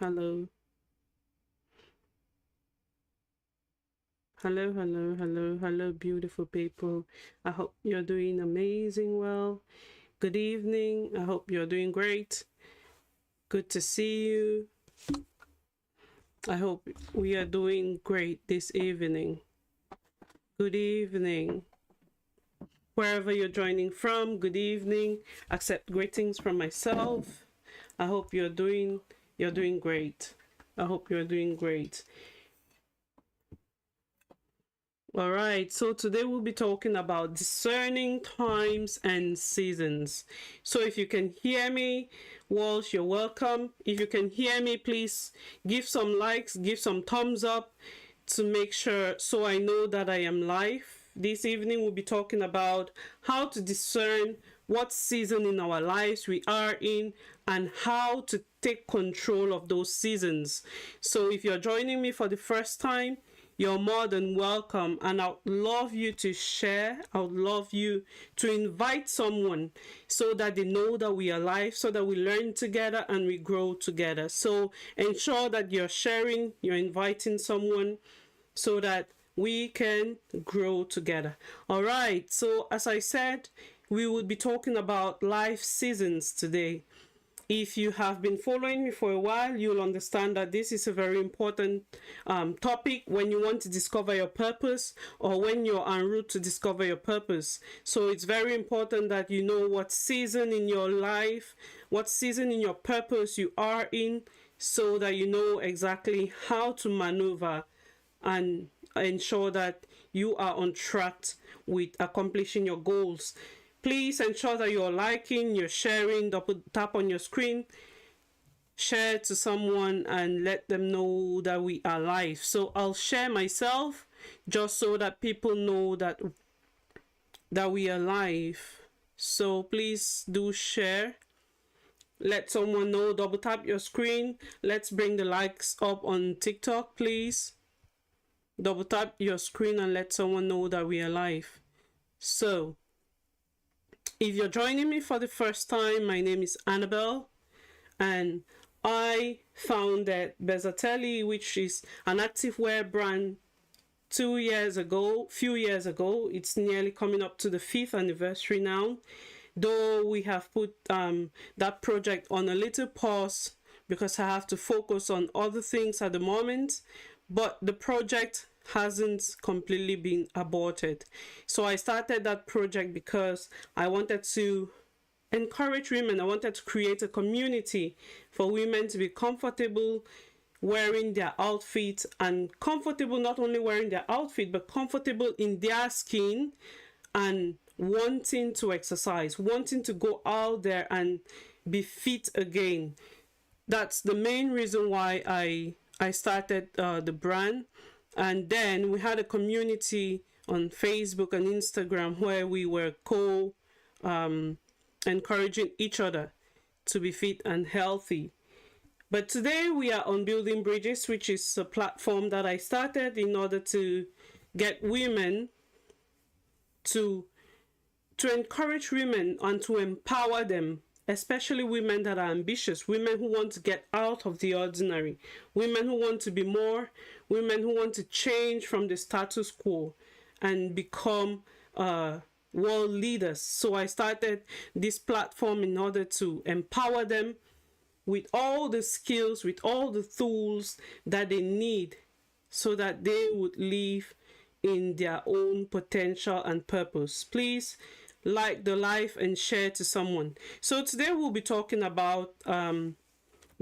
hello. Hello, beautiful people. I hope you're doing amazing well. Good evening. I hope you're doing great. Good to see you. I hope we are doing great this evening. Good evening. Wherever you're joining from, good evening. Accept greetings from myself. I hope you're doing great. I hope you're doing great. All right, so today we'll be talking about discerning times and seasons. So if you can hear me, Walsh, you're welcome. If you can hear me, please give some likes, give some thumbs up to make sure so I know that I am live. This evening we'll be talking about how to discern what season in our lives we are in and how to take control of those seasons. So if you're joining me for the first time, you're more than welcome, and I would love you to share. I would love you to invite someone so that they know that we are live, so that we learn together and we grow together. So ensure that you're sharing, you're inviting someone so that we can grow together. All right, so as I said, we will be talking about life seasons today. If you have been following me for a while, you'll understand that this is a very important topic when you want to discover your purpose or when you're en route to discover your purpose. So it's very important that you know what season in your life, what season in your purpose you are in, so that you know exactly how to maneuver and ensure that you are on track with accomplishing your goals. Please ensure that you're liking, you're sharing, double tap on your screen, share to someone and let them know that we are live. So I'll share myself just so that people know that we are live. So please do share. Let someone know, double tap your screen. Let's bring the likes up on TikTok, please. Double tap your screen and let someone know that we are live. So if you're joining me for the first time, my name is Annabelle, and I founded Bezzatelli, which is an activewear brand, few years ago. It's nearly coming up to the 5th anniversary now, though we have put that project on a little pause because I have to focus on other things at the moment, but the project hasn't completely been aborted. So I started that project because I wanted to encourage women. I wanted to create a community for women to be comfortable wearing their outfit, and comfortable not only wearing their outfit but comfortable in their skin and wanting to exercise, wanting to go out there and be fit again. That's the main reason why I started the brand. And then we had a community on Facebook and Instagram where we were encouraging each other to be fit and healthy. But today we are on Building Bridges, which is a platform that I started in order to get women to encourage women and to empower them, especially women that are ambitious, women who want to get out of the ordinary, women who want to be more, women who want to change from the status quo and become world leaders. So I started this platform in order to empower them with all the skills, with all the tools that they need so that they would live in their own potential and purpose. Please like the live and share to someone. So today we'll be talking about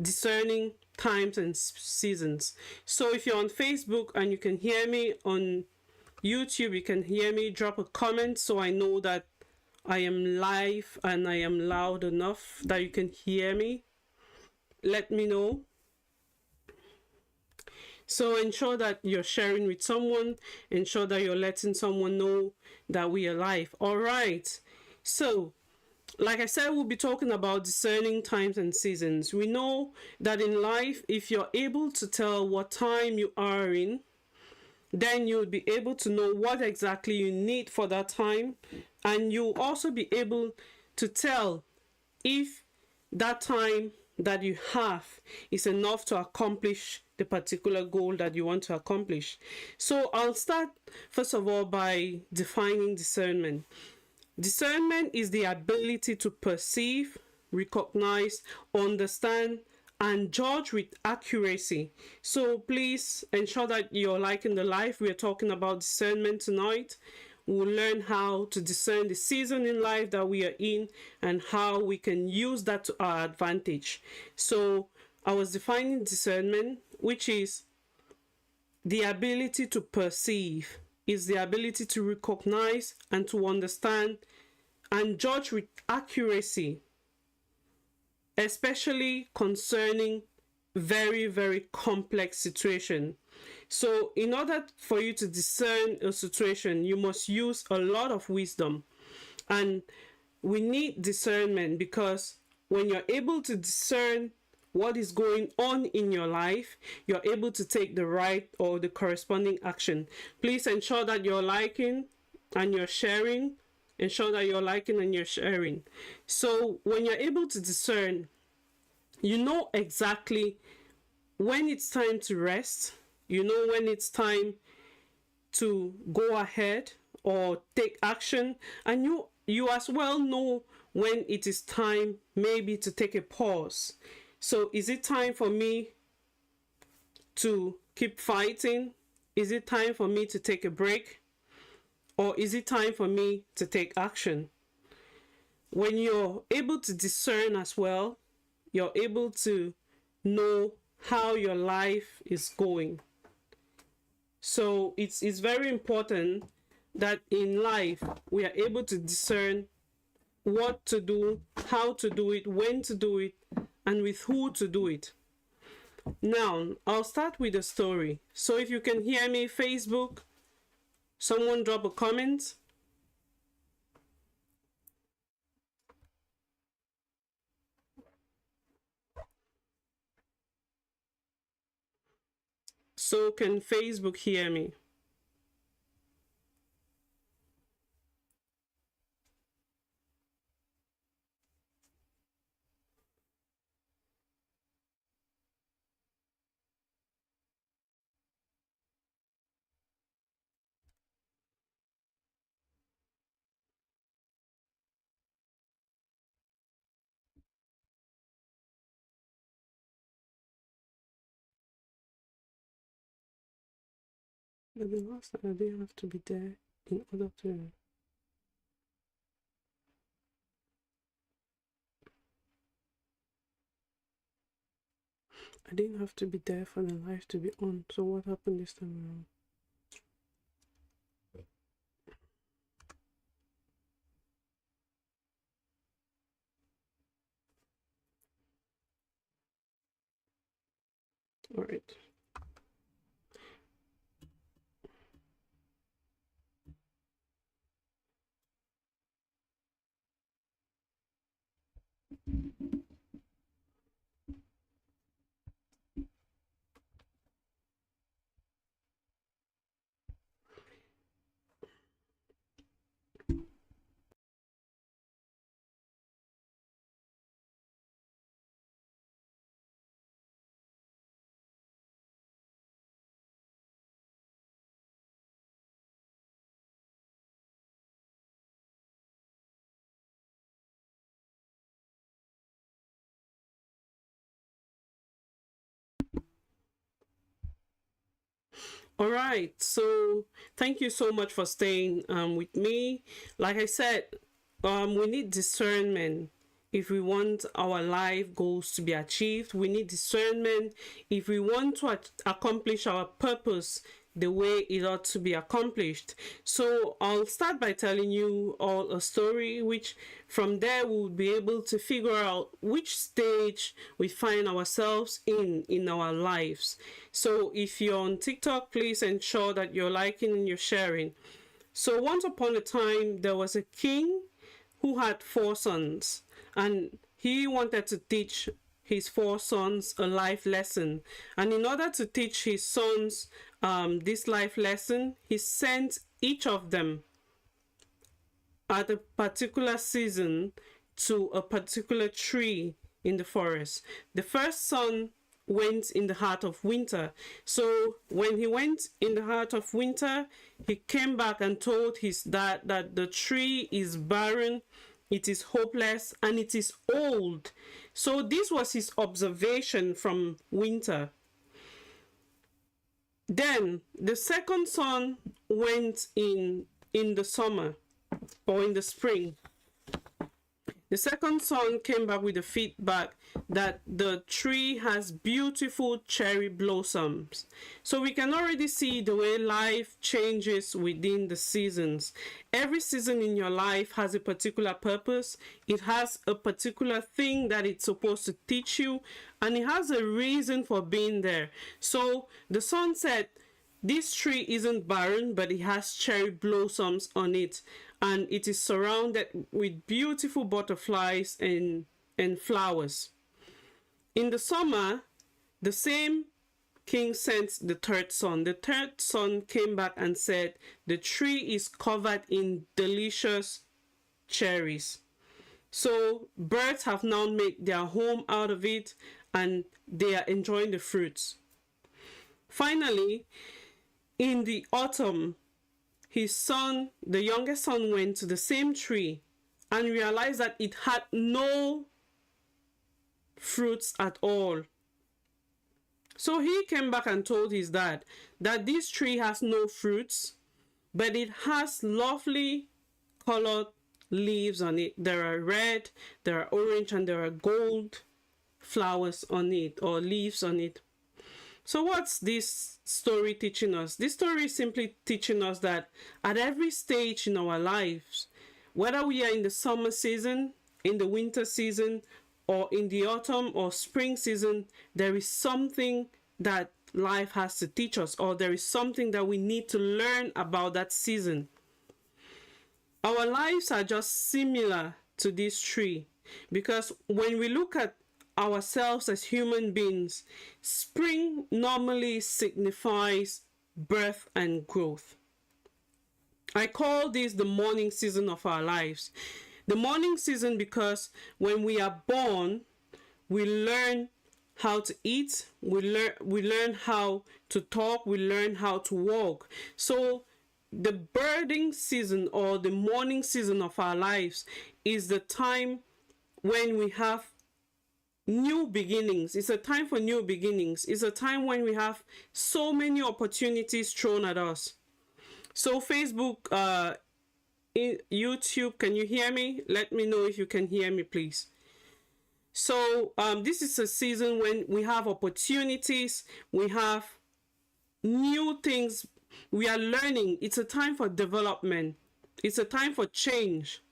discerning times and seasons. So if you're on Facebook and you can hear me, on YouTube you can hear me, drop a comment so I know that I am live and I am loud enough that you can hear me. Let me know. So ensure that you're sharing with someone, ensure that you're letting someone know that we are live. All right. So, like I said, we'll be talking about discerning times and seasons. We know that in life, if you're able to tell what time you are in, then you'll be able to know what exactly you need for that time. And you'll also be able to tell if that time that you have is enough to accomplish the particular goal that you want to accomplish. So I'll start first of all by defining discernment. Discernment is the ability to perceive, recognize, understand, and judge with accuracy. So please ensure that you're liking the life. We're talking about discernment tonight. We'll learn how to discern the season in life that we are in and how we can use that to our advantage. So I was defining discernment, which is the ability to perceive, is the ability to recognize and to understand and judge with accuracy, especially concerning very, very complex situation. So in order for you to discern a situation, you must use a lot of wisdom. And we need discernment because when you're able to discern what is going on in your life, you're able to take the right or the corresponding action. Please ensure that you're liking and you're sharing. Ensure that you're liking and you're sharing. So when you're able to discern, you know exactly when it's time to rest. You know when it's time to go ahead or take action. And you as well know when it is time maybe to take a pause. So is it time for me to keep fighting? Is it time for me to take a break? Or is it time for me to take action? When you're able to discern as well, you're able to know how your life is going. So it's very important that in life we are able to discern what to do, how to do it, when to do it, and with who to do it. Now, I'll start with a story. So if you can hear me, Facebook, someone drop a comment. So can Facebook hear me? But the last time I didn't have to be there in order to. I didn't have to be there for the live to be on. So what happened this time around? All right. All right, so thank you so much for staying with me. Like I said, we need discernment if we want our life goals to be achieved. We need discernment if we want to accomplish our purpose the way it ought to be accomplished. So I'll start by telling you all a story, which from there we'll be able to figure out which stage we find ourselves in our lives. So if you're on TikTok, please ensure that you're liking and you're sharing. So once upon a time, there was a king who had 4 sons, and he wanted to teach his 4 sons a life lesson. And in order to teach his sons this life lesson, he sent each of them at a particular season to a particular tree in the forest. The first son went in the heart of winter. So when he went in the heart of winter, he came back and told his dad that the tree is barren, it is hopeless, and it is old. So this was his observation from winter. Then the second son went in the summer or in the spring. The second son came back with the feedback that the tree has beautiful cherry blossoms. So we can already see the way life changes within the seasons. Every season in your life has a particular purpose. It has a particular thing that it's supposed to teach you, and it has a reason for being there. So the son said, this tree isn't barren, but it has cherry blossoms on it, and it is surrounded with beautiful butterflies and flowers. In the summer, the same king sent the third son. The third son came back and said, the tree is covered in delicious cherries. So birds have now made their home out of it, and they are enjoying the fruits. Finally, in the autumn, his son, the youngest son, went to the same tree and realized that it had no fruits at all. So he came back and told his dad that this tree has no fruits, but it has lovely colored leaves on it. There are red, there are orange, and there are gold flowers on it, or leaves on it. So what's this story teaching us? This story is simply teaching us that at every stage in our lives, whether we are in the summer season, in the winter season, or in the autumn or spring season, there is something that life has to teach us, or there is something that we need to learn about that season. Our lives are just similar to this tree, because when we look at ourselves as human beings, spring normally signifies birth and growth. I call this the morning season of our lives. The morning season because when we are born, we learn how to eat, we learn how to talk, we learn how to walk. So the birthing season or the morning season of our lives is the time when we have new beginnings. It's a time for new beginnings. It's a time when we have so many opportunities thrown at us. So Facebook, YouTube, can you hear me? Let me know if you can hear me, please. So this is a season when we have opportunities, we have new things, we are learning. It's a time for development. It's a time for change.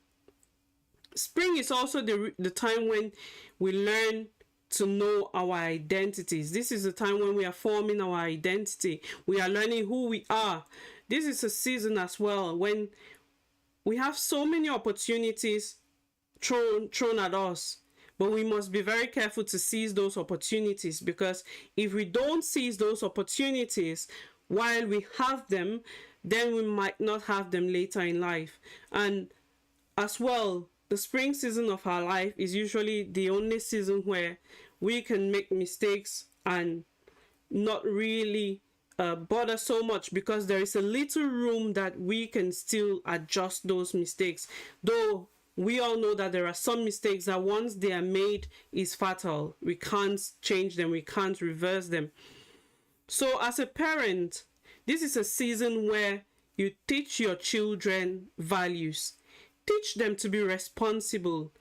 Spring is also the time when we learn to know our identities. This is the time when we are forming our identity. We are learning who we are. This is a season as well when we have so many opportunities thrown at us, but we must be very careful to seize those opportunities, because if we don't seize those opportunities while we have them, then we might not have them later in life. And as well, the spring season of our life is usually the only season where we can make mistakes and not really bother so much, because there is a little room that we can still adjust those mistakes. Though we all know that there are some mistakes that once they are made is fatal. We can't change them, we can't reverse them. So as a parent, this is a season where you teach your children values. Teach them to be responsible.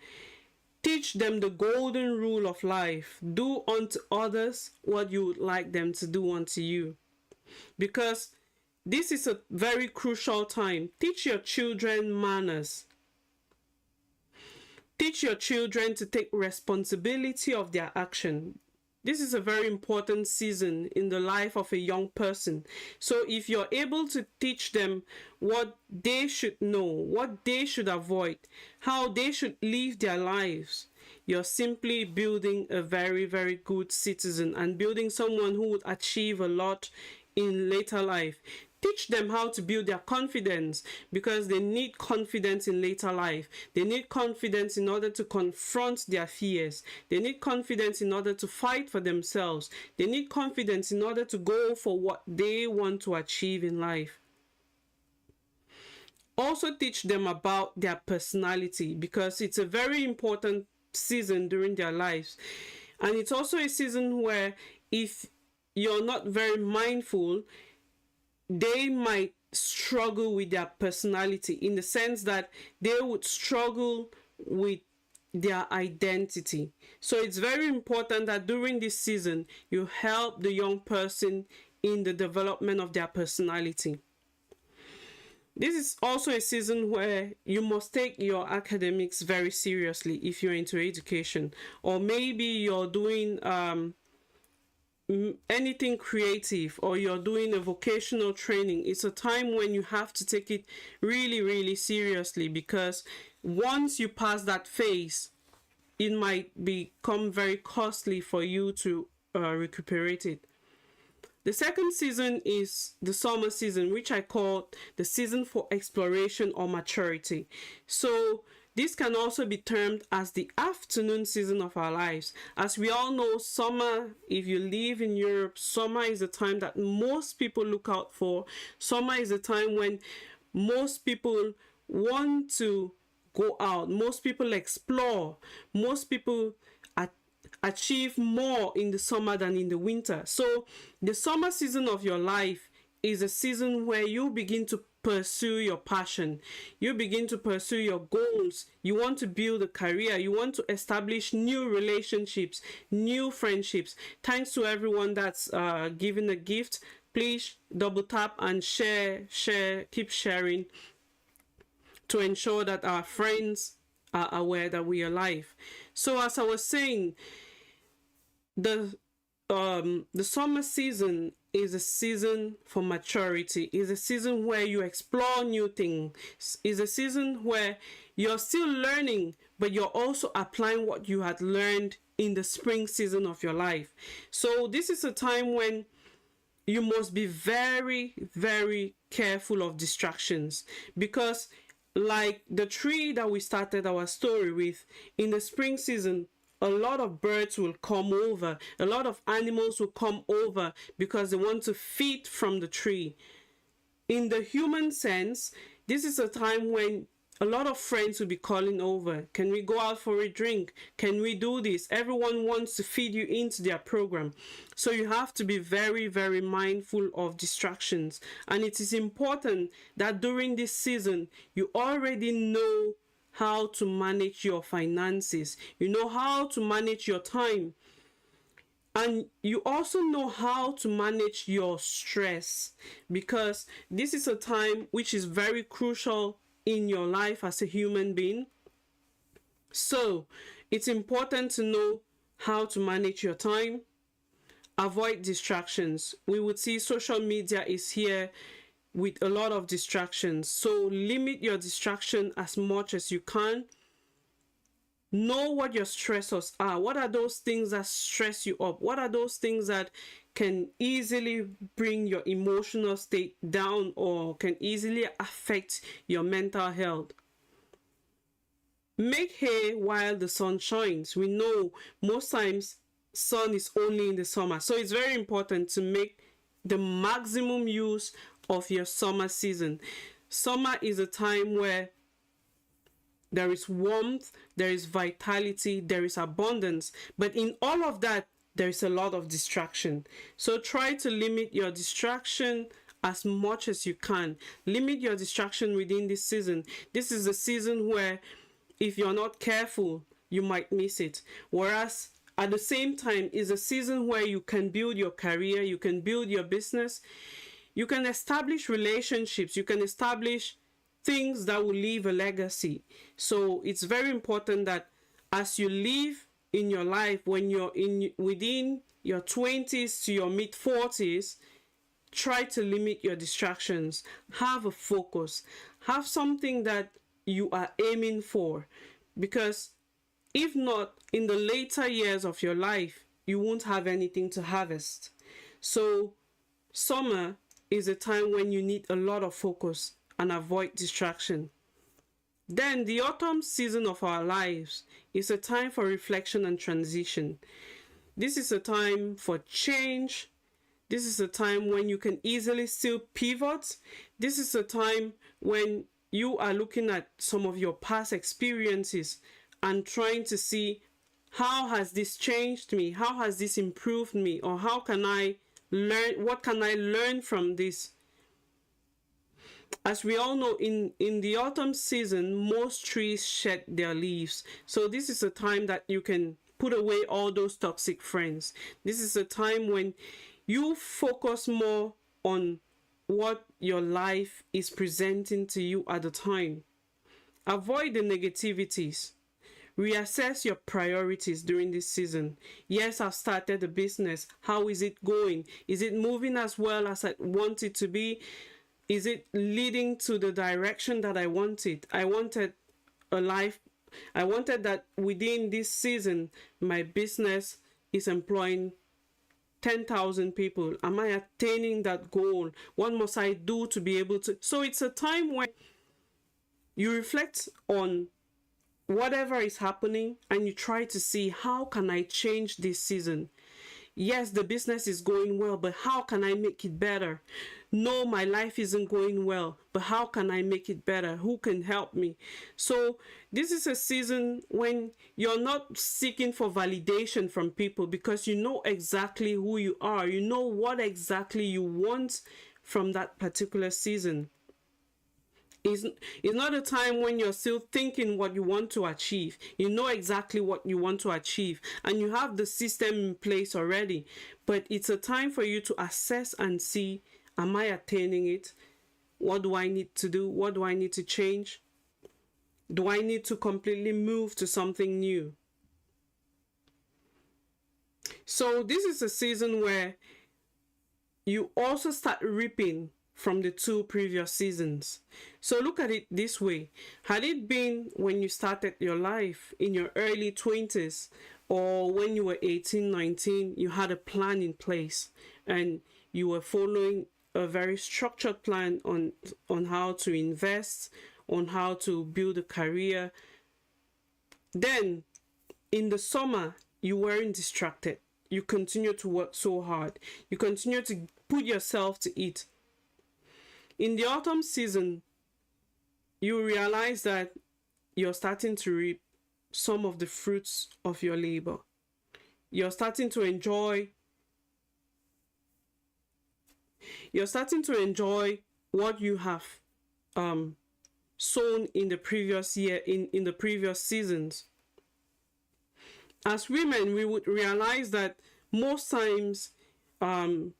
Teach them the golden rule of life. Do unto others what you would like them to do unto you. Because this is a very crucial time. Teach your children manners. Teach your children to take responsibility of their action. This is a very important season in the life of a young person. So if you're able to teach them what they should know, what they should avoid, how they should live their lives, you're simply building a very, very good citizen and building someone who would achieve a lot in later life. Teach them how to build their confidence, because they need confidence in later life. They need confidence in order to confront their fears. They need confidence in order to fight for themselves. They need confidence in order to go for what they want to achieve in life. Also teach them about their personality, because it's a very important season during their lives. And it's also a season where if you're not very mindful, they might struggle with their personality, in the sense that they would struggle with their identity. So it's very important that during this season you help the young person in the development of their personality. This is also a season where you must take your academics very seriously if you're into education, or maybe you're doing anything creative, or you're doing a vocational training. It's a time when you have to take it really, really seriously, because once you pass that phase, it might become very costly for you to recuperate it. The second season is the summer season, which I call the season for exploration or maturity. So this can also be termed as the afternoon season of our lives. As we all know, summer, if you live in Europe, summer is the time that most people look out for. Summer is the time when most people want to go out. Most people explore. Most people achieve more in the summer than in the winter. So the summer season of your life is a season where you begin to pursue your passion. You begin to pursue your goals. You want to build a career. You want to establish new relationships, new friendships. Thanks to everyone that's given a gift. Please double tap and share, keep sharing, to ensure that our friends are aware that we are live. So as I was saying, the summer season is a season for maturity. Is a season where you explore new things. Is a season where you're still learning, but you're also applying what you had learned in the spring season of your life. So this is a time when you must be very, very careful of distractions, because like the tree that we started our story with, in the spring season, a lot of birds will come over, a lot of animals will come over because they want to feed from the tree. In the human sense, this is a time when a lot of friends will be calling over. Can we go out for a drink? Can we do this? Everyone wants to feed you into their program. So you have to be very, very mindful of distractions. And it is important that during this season, you already know how to manage your finances. You know how to manage your time. And you also know how to manage your stress, because this is a time which is very crucial in your life as a human being. So it's important to know how to manage your time. Avoid distractions. We would see social media is here with a lot of distractions. So limit your distraction as much as you can. Know what your stressors are. What are those things that stress you up? What are those things that can easily bring your emotional state down or can easily affect your mental health? Make hay while the sun shines. We know most times sun is only in the summer. So it's very important to make the maximum use of your summer season. Summer is a time where there is warmth, there is vitality, there is abundance. But in all of that, there is a lot of distraction. So try to limit your distraction as much as you can. Limit your distraction within this season. This is a season where if you're not careful, you might miss it. Whereas at the same time is a season where you can build your career, you can build your business, you can establish relationships, you can establish things that will leave a legacy. So it's very important that as you live in your life, when you're within your 20s to your mid 40s, try to limit your distractions. Have a focus. Have something that you are aiming for, because if not, in the later years of your life, you won't have anything to harvest. So summer is a time when you need a lot of focus and avoid distraction. Then the autumn season of our lives is a time for reflection and transition. This is a time for change. This is a time when you can easily still pivot. This is a time when you are looking at some of your past experiences and trying to see, how has this changed me? How has this improved me? Or how can I learn? What can I learn from this? As we all know, in the autumn season, most trees shed their leaves. So this is a time that you can put away all those toxic friends. This is a time when you focus more on what your life is presenting to you at the time. Avoid the negativities. Reassess your priorities during this season. Yes, I've started a business. How is it going? Is it moving as well as I want it to be? Is it leading to the direction that I wanted? I wanted that within this season, my business is employing 10,000 people. Am I attaining that goal? What must I do to be able to? So it's a time when you reflect on whatever is happening and you try to see, how can I change this season? Yes, the business is going well, but how can I make it better? No, my life isn't going well, but how can I make it better? Who can help me? So this is a season when you're not seeking for validation from people, because you know exactly who you are. You know what exactly you want from that particular season. It's not a time when you're still thinking what you want to achieve. You know exactly what you want to achieve and you have the system in place already. But it's a time for you to assess and see, am I attaining it? What do I need to do? What do I need to change? Do I need to completely move to something new? So this is a season where you also start reaping from the 2 previous seasons. So look at it this way. Had it been when you started your life in your early 20s, or when you were 18, 19, you had a plan in place and you were following a very structured plan on how to invest, on how to build a career, then in the summer you weren't distracted. You continue to work so hard. You continue to put yourself to it. In the autumn season, you realize that you're starting to reap some of the fruits of your labor. You're starting to enjoy what you have sown in the previous year, in the previous seasons. As women, we would realize that most times the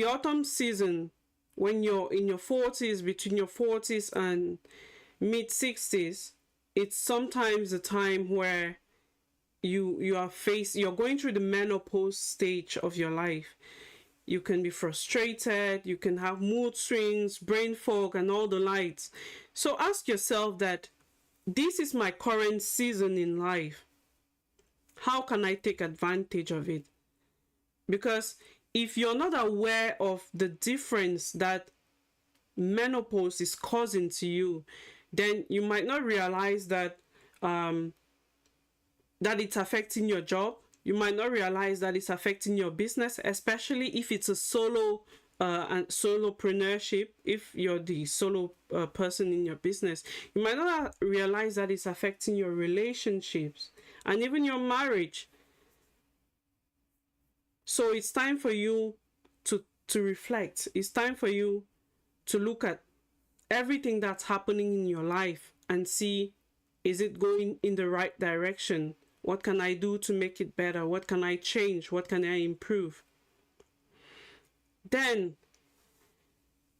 autumn season, when you're in your 40s, between your 40s and mid-60s, it's sometimes a time where you're going through the menopause stage of your life. You can be frustrated, you can have mood swings, brain fog, and all the lights. So ask yourself that, this is my current season in life. How can I take advantage of it? Because if you're not aware of the difference that menopause is causing to you, then you might not realize that that it's affecting your job. You might not realize that it's affecting your business, especially if it's a solo and solopreneurship. If you're the solo person in your business, you might not realize that it's affecting your relationships and even your marriage. So it's time for you to reflect. It's time for you to look at everything that's happening in your life and see, is it going in the right direction? What can I do to make it better? What can I change? What can I improve? Then,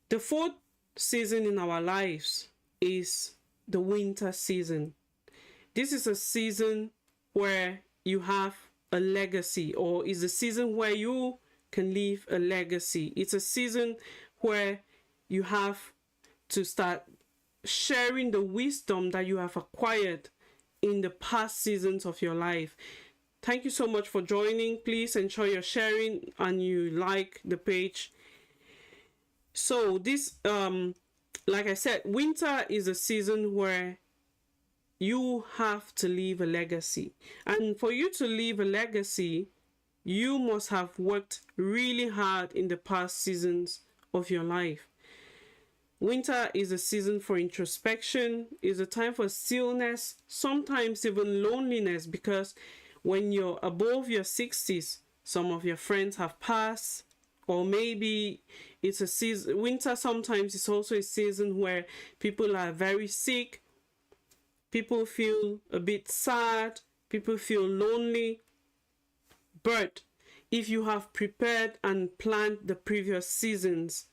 the 4th season in our lives is the winter season. This is a season where you have a legacy, or is a season where you can leave a legacy. It's a season where you have to start sharing the wisdom that you have acquired in the past seasons of your life. Thank you so much for joining. Please ensure you're sharing and you like the page. So this like I said, winter is a season where you have to leave a legacy. And for you to leave a legacy, you must have worked really hard in the past seasons of your life. Winter is a season for introspection, is a time for stillness, sometimes even loneliness, because when you're above your 60s, some of your friends have passed, or maybe it's a season. Winter sometimes is also a season where people are very sick, people feel a bit sad, people feel lonely. But if you have prepared and planned the previous seasons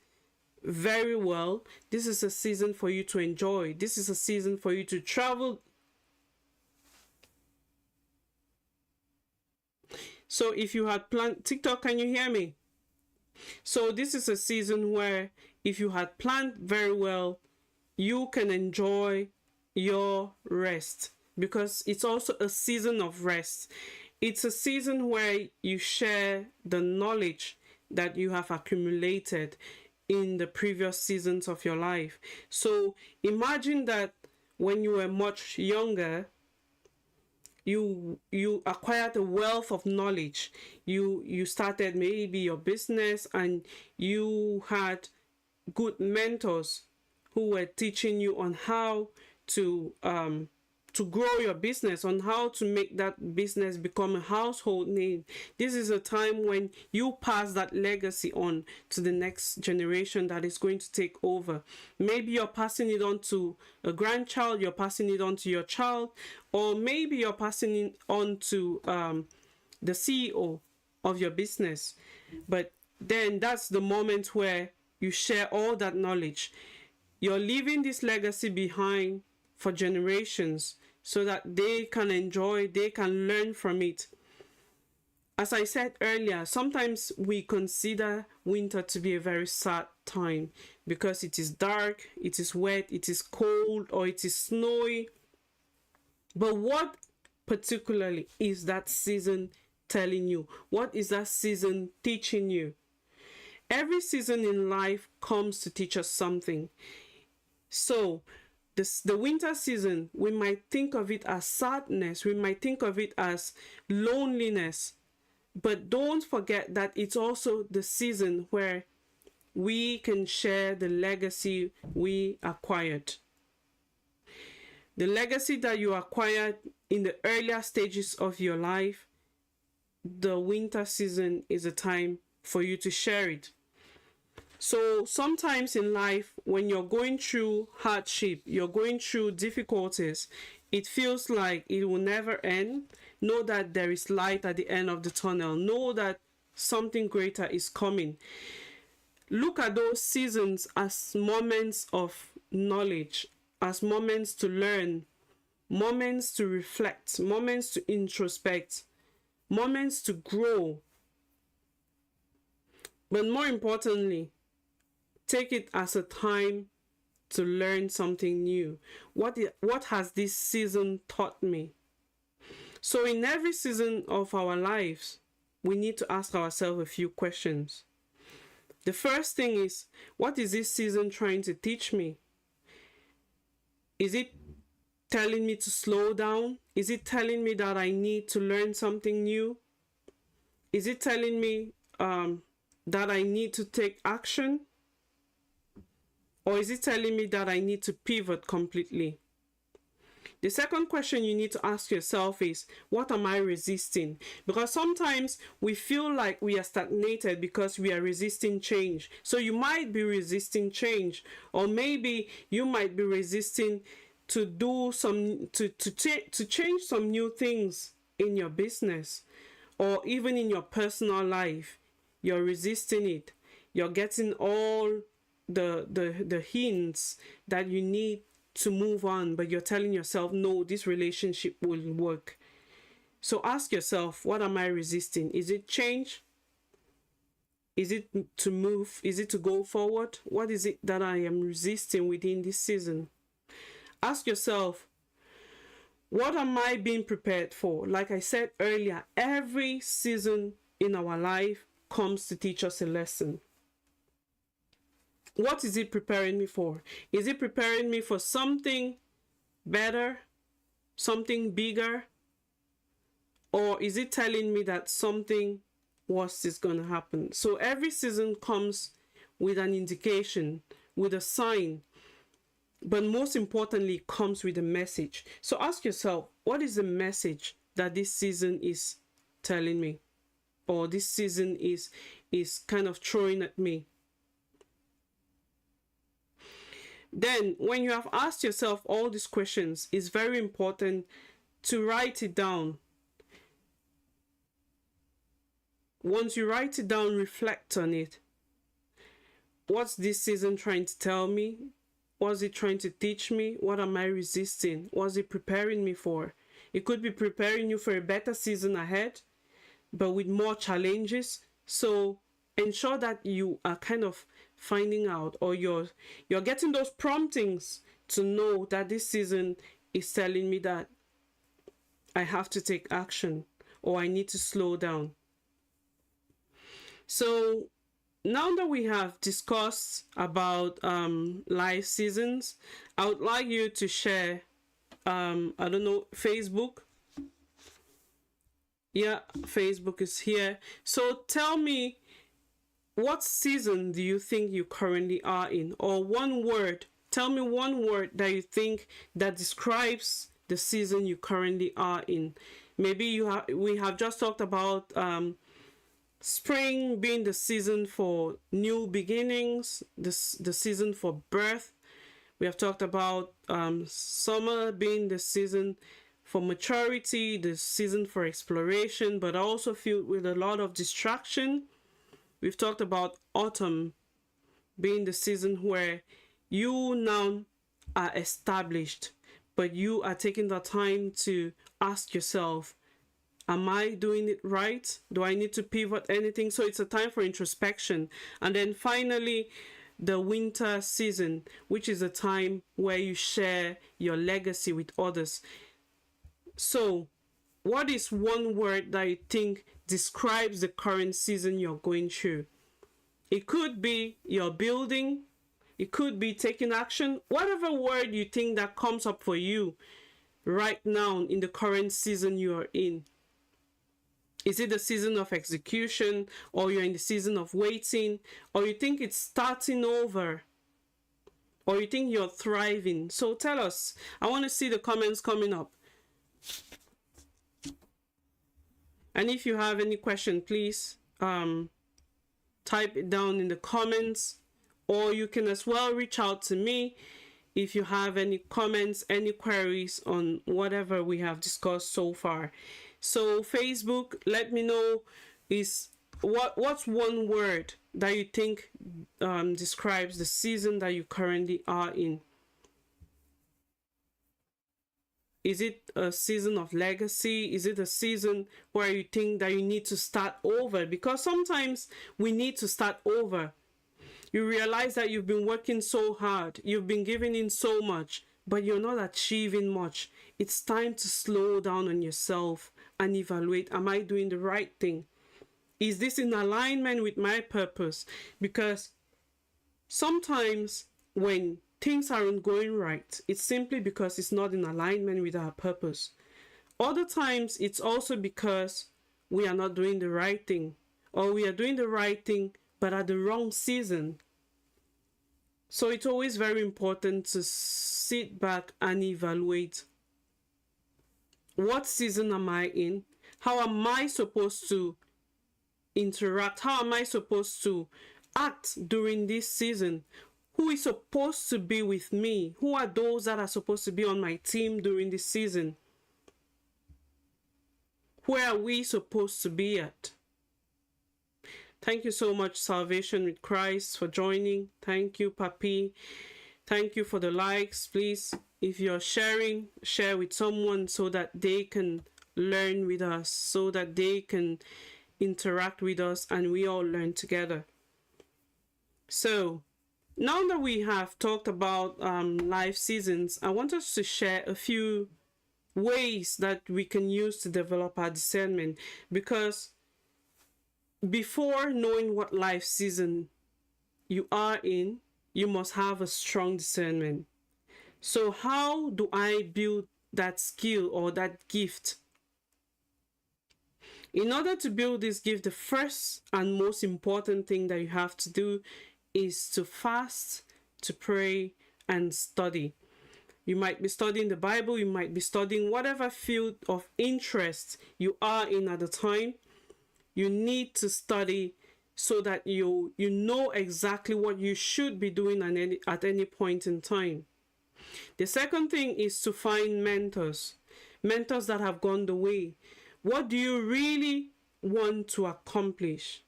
very well, this is a season for you to enjoy. This is a season for you to travel. So if you had planned, TikTok, can you hear me? So this is a season where if you had planned very well, you can enjoy your rest, because it's also a season of rest. It's a season where you share the knowledge that you have accumulated in the previous seasons of your life. So imagine that when you were much younger, you acquired a wealth of knowledge. You started maybe your business, and you had good mentors who were teaching you on how to grow your business, on how to make that business become a household name. This is a time when you pass that legacy on to the next generation that is going to take over. Maybe you're passing it on to a grandchild, you're passing it on to your child, or maybe you're passing it on to the CEO of your business. But then that's the moment where you share all that knowledge. You're leaving this legacy behind for generations, so that they can enjoy, they can learn from it. As I said earlier, sometimes we consider winter to be a very sad time because it is dark, it is wet, it is cold, or it is snowy. But what particularly is that season telling you? What is that season teaching you? Every season in life comes to teach us something. So the winter season, we might think of it as sadness, we might think of it as loneliness, but don't forget that it's also the season where we can share the legacy we acquired. The legacy that you acquired in the earlier stages of your life, the winter season is a time for you to share it. So sometimes in life, when you're going through hardship, you're going through difficulties, it feels like it will never end. Know that there is light at the end of the tunnel. Know that something greater is coming. Look at those seasons as moments of knowledge, as moments to learn, moments to reflect, moments to introspect, moments to grow. But more importantly, take it as a time to learn something new. What has this season taught me? So in every season of our lives, we need to ask ourselves a few questions. The first thing is, what is this season trying to teach me? Is it telling me to slow down? Is it telling me that I need to learn something new? Is it telling me that I need to take action? Or is it telling me that I need to pivot completely? The second question you need to ask yourself is, what am I resisting? Because sometimes we feel like we are stagnated because we are resisting change. So you might be resisting change, or maybe you might be resisting to do some to change some new things in your business, or even in your personal life. You're resisting it. You're getting all the hints that you need to move on, but you're telling yourself, no, this relationship will work. So ask yourself, what am I resisting? Is it change? Is it to move? Is it to go forward? What is it that I am resisting within this season? Ask yourself, what am I being prepared for? Like I said earlier, every season in our life comes to teach us a lesson. What is it preparing me for? Is it preparing me for something better, something bigger? Or is it telling me that something worse is going to happen? So every season comes with an indication, with a sign, but most importantly, it comes with a message. So ask yourself, what is the message that this season is telling me? Or this season is kind of throwing at me? Then, when you have asked yourself all these questions, it's very important to write it down. Once you write it down, reflect on it. What's this season trying to tell me? What's it trying to teach me? What am I resisting? What's it preparing me for? It could be preparing you for a better season ahead, but with more challenges. So ensure that you are kind of finding out, or you're getting those promptings to know that this season is telling me that I have to take action, or I need to slow down. So now that we have discussed about life seasons, I would like you to share, I don't know, Facebook. Yeah, Facebook is here. So tell me, what season do you think you currently are in? Or one word, tell me one word that you think that describes the season you currently are in. Maybe we have just talked about spring being the season for new beginnings, the season for birth. We have talked about summer being the season for maturity, the season for exploration, but also filled with a lot of distraction. We've talked about autumn being the season where you now are established, but you are taking the time to ask yourself, am I doing it right? Do I need to pivot anything? So it's a time for introspection. And then finally, the winter season, which is a time where you share your legacy with others. So what is one word that you think describes the current season you're going through? It could be you're building, it could be taking action, whatever word you think that comes up for you right now in the current season you are in. Is it the season of execution, or you're in the season of waiting, or you think it's starting over, or you think you're thriving? So tell us. I want to see the comments coming up. And if you have any question, please type it down in the comments, or you can as well reach out to me if you have any comments, any queries on whatever we have discussed so far. So Facebook, let me know, is what's one word that you think describes the season that you currently are in? Is it a season of legacy? Is it a season where you think that you need to start over? Because sometimes we need to start over. You realize that you've been working so hard, you've been giving in so much, but you're not achieving much. It's time to slow down on yourself and evaluate, am I doing the right thing? Is this in alignment with my purpose? Because sometimes when things aren't going right, it's simply because it's not in alignment with our purpose. Other times, it's also because we are not doing the right thing, or we are doing the right thing, but at the wrong season. So it's always very important to sit back and evaluate, what season am I in? How am I supposed to interact? How am I supposed to act during this season? Who is supposed to be with me? Who are those that are supposed to be on my team during this season? Where are we supposed to be at? Thank you so much, Salvation with Christ, for joining. Thank you, Papi. Thank you for the likes. Please, if you're sharing, share with someone so that they can learn with us, so that they can interact with us and we all learn together. So now that we have talked about life seasons, I want us to share a few ways that we can use to develop our discernment, because before knowing what life season you are in, you must have a strong discernment. So how do I build that skill or that gift? In order to build this gift, the first and most important thing that you have to do is to fast, to pray, and study. You might be studying the Bible, you might be studying whatever field of interest you are in at the time. You need to study so that you know exactly what you should be doing at any point in time. The second thing is to find mentors that have gone the way. What do you really want to accomplish?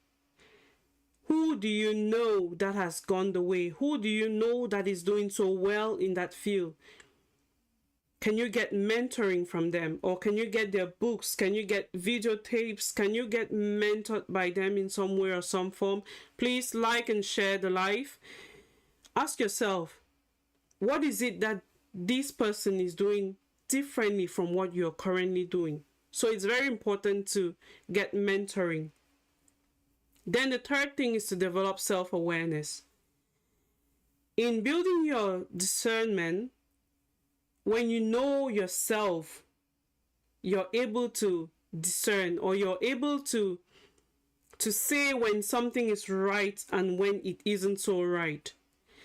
Who do you know that has gone the way? Who do you know that is doing so well in that field? Can you get mentoring from them? Or can you get their books? Can you get videotapes? Can you get mentored by them in some way or some form? Please like and share the live. Ask yourself, what is it that this person is doing differently from what you're currently doing? So it's very important to get mentoring. Then the third thing is to develop self-awareness. In building your discernment, when you know yourself, you're able to discern, or you're able to say when something is right and when it isn't so right.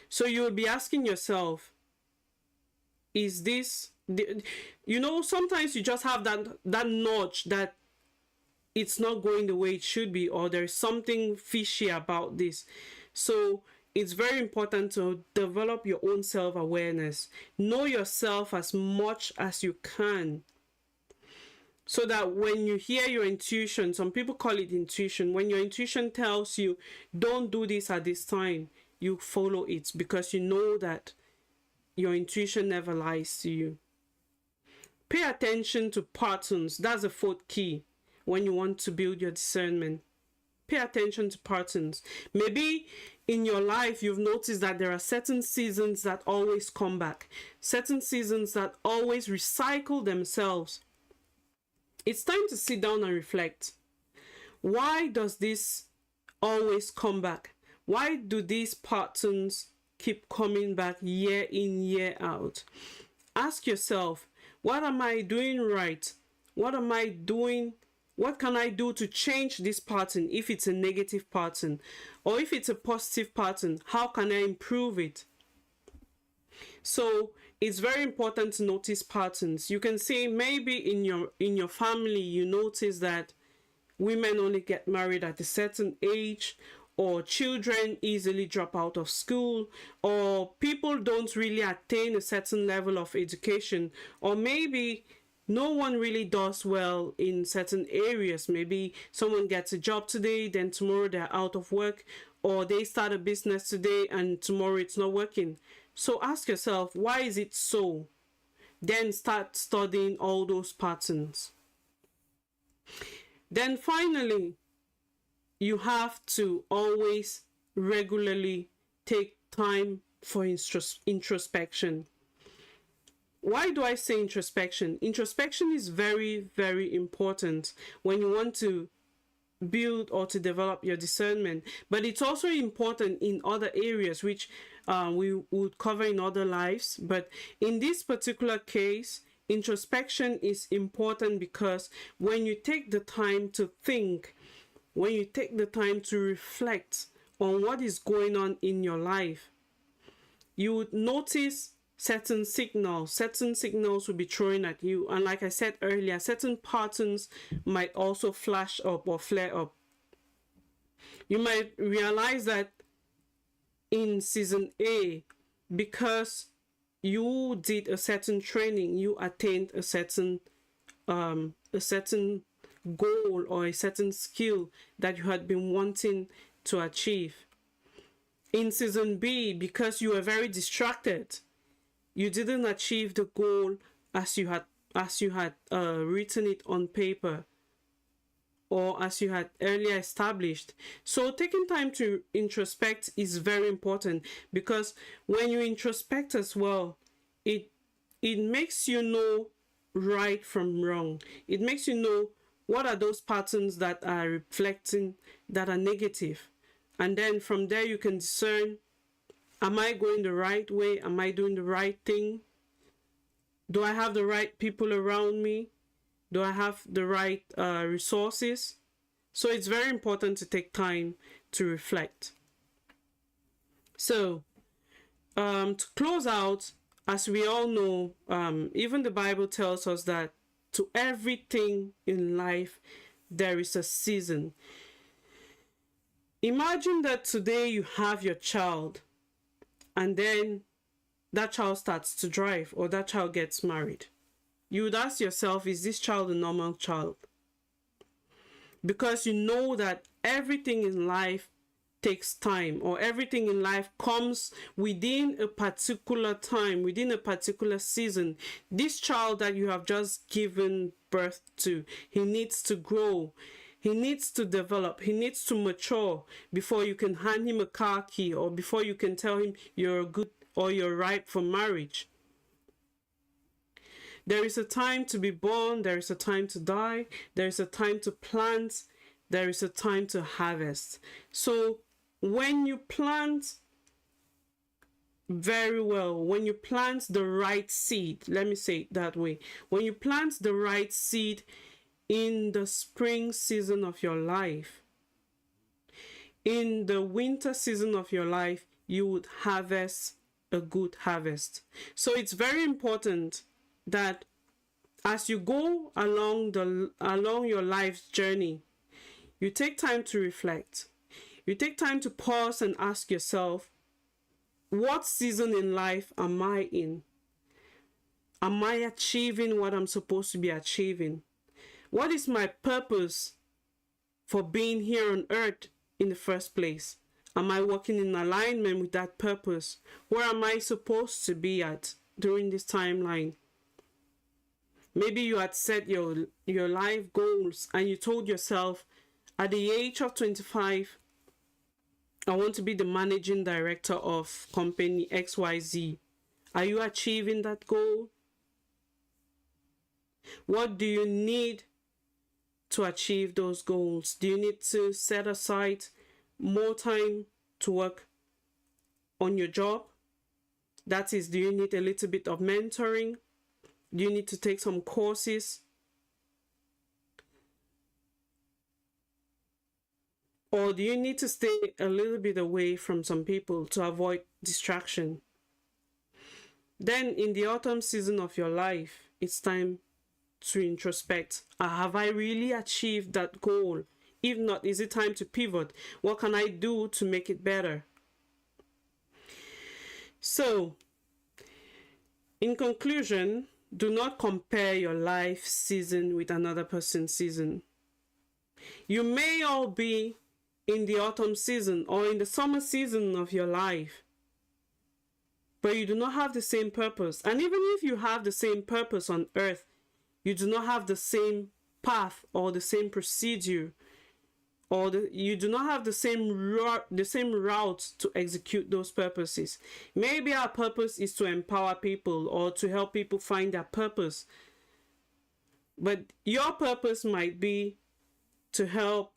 So you'll be asking yourself, is this, sometimes you just have that nudge that it's not going the way it should be, or there's something fishy about this. So it's very important to develop your own self-awareness. Know yourself as much as you can, so that when you hear your intuition, some people call it intuition, when your intuition tells you, don't do this at this time, you follow it, because you know that your intuition never lies to you. Pay attention to patterns. That's the fourth key when you want to build your discernment. Pay attention to patterns. Maybe in your life you've noticed that there are certain seasons that always come back, certain seasons that always recycle themselves. It's time to sit down and reflect. Why does this always come back? Why do these patterns keep coming back year in, year out? Ask yourself, what am I doing right? What am I doing? What can I do to change this pattern if it's a negative pattern? Or if it's a positive pattern, how can I improve it? So it's very important to notice patterns. You can say maybe in your family you notice that women only get married at a certain age, or children easily drop out of school, or people don't really attain a certain level of education, or maybe no one really does well in certain areas. Maybe someone gets a job today, then tomorrow they're out of work, or they start a business today and tomorrow it's not working. So ask yourself, why is it so? Then start studying all those patterns. Then finally, you have to always regularly take time for introspection. Why do I say introspection? Introspection is very, very important when you want to build or to develop your discernment, but it's also important in other areas which we would cover in other lives. But in this particular case, introspection is important because when you take the time to think, when you take the time to reflect on what is going on in your life, you would notice certain signals will be thrown at you. And like I said earlier, certain patterns might also flash up or flare up. You might realize that in season A, because you did a certain training, you attained a certain goal or a certain skill that you had been wanting to achieve. In season B, because you were very distracted, you didn't achieve the goal as you had written it on paper, or as you had earlier established. So taking time to introspect is very important, because when you introspect as well, it makes you know right from wrong. It makes you know what are those patterns that are reflecting, that are negative. And then from there you can discern Am I going the right way? Am I doing the right thing? Do I have the right people around me? Do I have the right resources? So it's very important to take time to reflect. So to close out, as we all know, even the Bible tells us that to everything in life, there is a season. Imagine that today you have your child, and then that child starts to drive, or that child gets married. You would ask yourself, is this child a normal child? Because you know that everything in life takes time, or everything in life comes within a particular time, within a particular season. This child that you have just given birth to, he needs to grow, he needs to develop, he needs to mature before you can hand him a car key, or before you can tell him you're good or you're ripe for marriage. There is a time to be born, there is a time to die, there is a time to plant, there is a time to harvest. So when you plant very well, when you plant the right seed, let me say it that way, when you plant the right seed in the spring season of your life, in the winter season of your life, you would harvest a good harvest. So it's very important that as you go along your life's journey, you take time to reflect. You take time to pause and ask yourself, what season in life am I in? Am I achieving what I'm supposed to be achieving? What is my purpose for being here on earth in the first place? Am I working in alignment with that purpose? Where am I supposed to be at during this timeline? Maybe you had set your life goals and you told yourself, at the age of 25, I want to be the managing director of company XYZ. Are you achieving that goal? What do you need to achieve those goals? Do you need to set aside more time to work on your job? That is, do you need a little bit of mentoring? Do you need to take some courses? Or do you need to stay a little bit away from some people to avoid distraction? Then in the autumn season of your life, it's time to introspect. Have I really achieved that goal? If not, is it time to pivot? What can I do to make it better? So, in conclusion, do not compare your life season with another person's season. You may all be in the autumn season or in the summer season of your life, but you do not have the same purpose. And even if you have the same purpose on earth, you do not have the same path or the same procedure, or you do not have the same route to execute those purposes. Maybe our purpose is to empower people or to help people find their purpose. But your purpose might be to help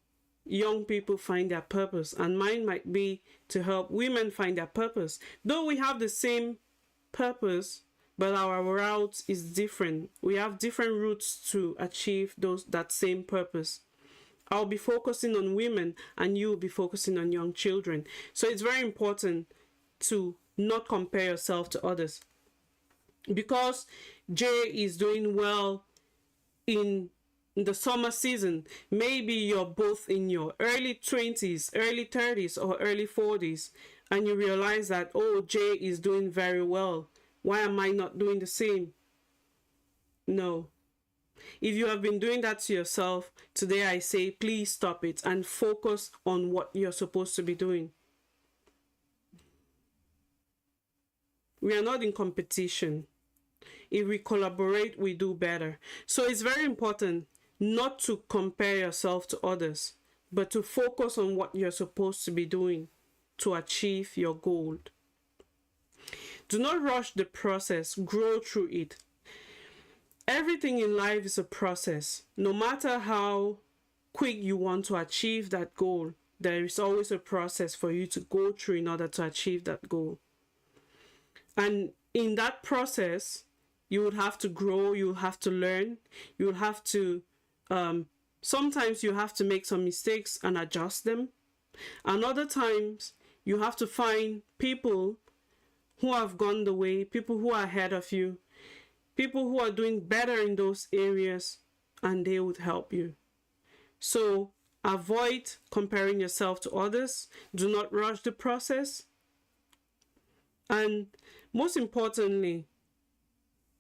young people find their purpose, and mine might be to help women find their purpose. Though we have the same purpose, but our route is different. We have different routes to achieve that same purpose. I'll be focusing on women and you'll be focusing on young children. So it's very important to not compare yourself to others. Because Jay is doing well in the summer season, maybe you're both in your early 20s, early 30s, or early 40s, and you realize that, oh, Jay is doing very well. Why am I not doing the same? No. If you have been doing that to yourself, today I say, please stop it and focus on what you're supposed to be doing. We are not in competition. If we collaborate, we do better. So it's very important not to compare yourself to others, but to focus on what you're supposed to be doing to achieve your goal. Do not rush the process, grow through it. Everything in life is a process. No matter how quick you want to achieve that goal, there is always a process for you to go through in order to achieve that goal. And in that process, you would have to grow, you will have to learn, you will have to, sometimes you have to make some mistakes and adjust them. And other times, you have to find people who have gone the way, people who are ahead of you, people who are doing better in those areas, and they would help you. So avoid comparing yourself to others. Do not rush the process. And most importantly,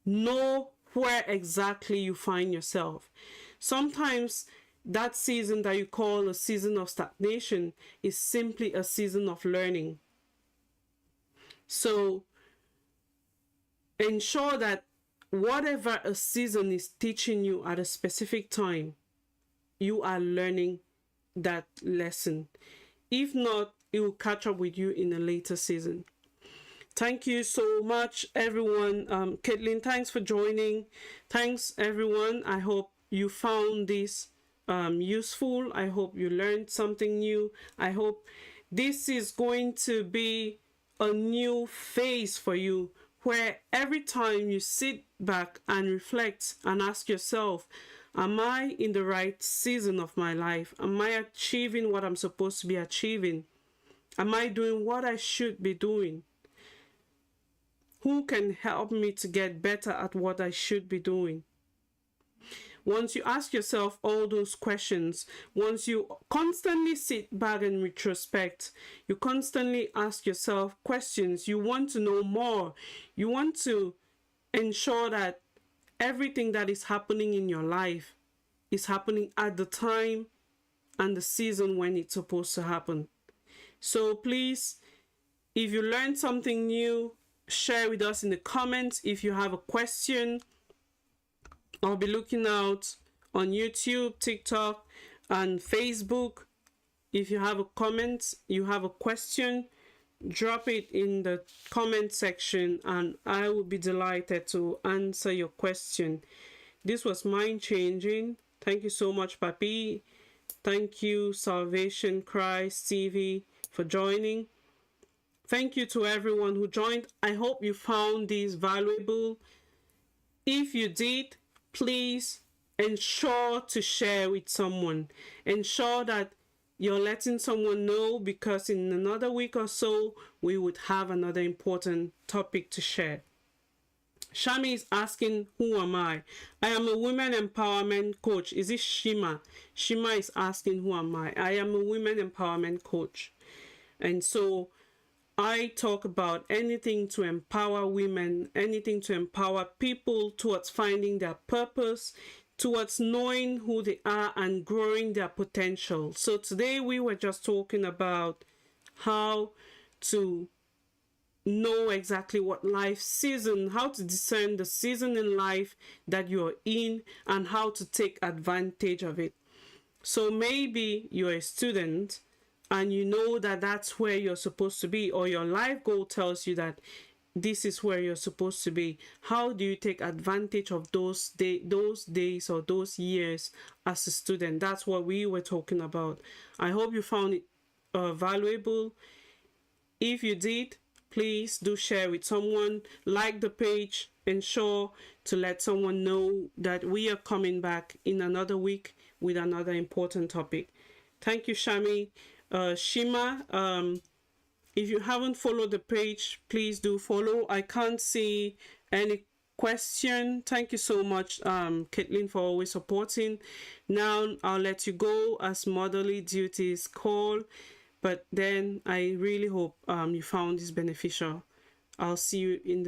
know where exactly you find yourself. Sometimes that season that you call a season of stagnation is simply a season of learning. So ensure that whatever a season is teaching you at a specific time, you are learning that lesson. If not, it will catch up with you in a later season. Thank you so much, everyone. Caitlin, thanks for joining. Thanks, everyone. I hope you found this useful. I hope you learned something new. I hope this is going to be a new phase for you, where every time you sit back and reflect and ask yourself, am I in the right season of my life? Am I achieving what I'm supposed to be achieving? Am I doing what I should be doing? Who can help me to get better at what I should be doing? Once you ask yourself all those questions, once you constantly sit back and retrospect, you constantly ask yourself questions, you want to know more, you want to ensure that everything that is happening in your life is happening at the time and the season when it's supposed to happen. So please, if you learned something new, share with us in the comments. If you have a question, I'll be looking out on YouTube, TikTok, and Facebook. If you have a comment, you have a question, drop it in the comment section and I will be delighted to answer your question. This was mind changing. Thank you so much, Papi. Thank you, Salvation Christ TV, for joining. Thank you to everyone who joined. I hope you found this valuable. If you did, please ensure to share with someone. Ensure that you're letting someone know, because in another week or so, we would have another important topic to share. Shami is asking, who am I? I am a women empowerment coach. Is it Shima? Shima is asking, who am I? I am a women empowerment coach. And so I talk about anything to empower women, anything to empower people towards finding their purpose, towards knowing who they are and growing their potential. So today we were just talking about how to know exactly what life season, how to discern the season in life that you're in and how to take advantage of it. So maybe you're a student and you know that that's where you're supposed to be, or your life goal tells you that this is where you're supposed to be. How do you take advantage of those days or those years as a student? That's what we were talking about. I hope you found it valuable. If you did, please do share with someone, like the page, ensure to let someone know that we are coming back in another week with another important topic. Thank you, Shami. Shima, if you haven't followed the page, please do follow. I can't see any question. Thank you so much, Caitlin, for always supporting. Now I'll let you go as motherly duties call, but then I really hope you found this beneficial. I'll see you in the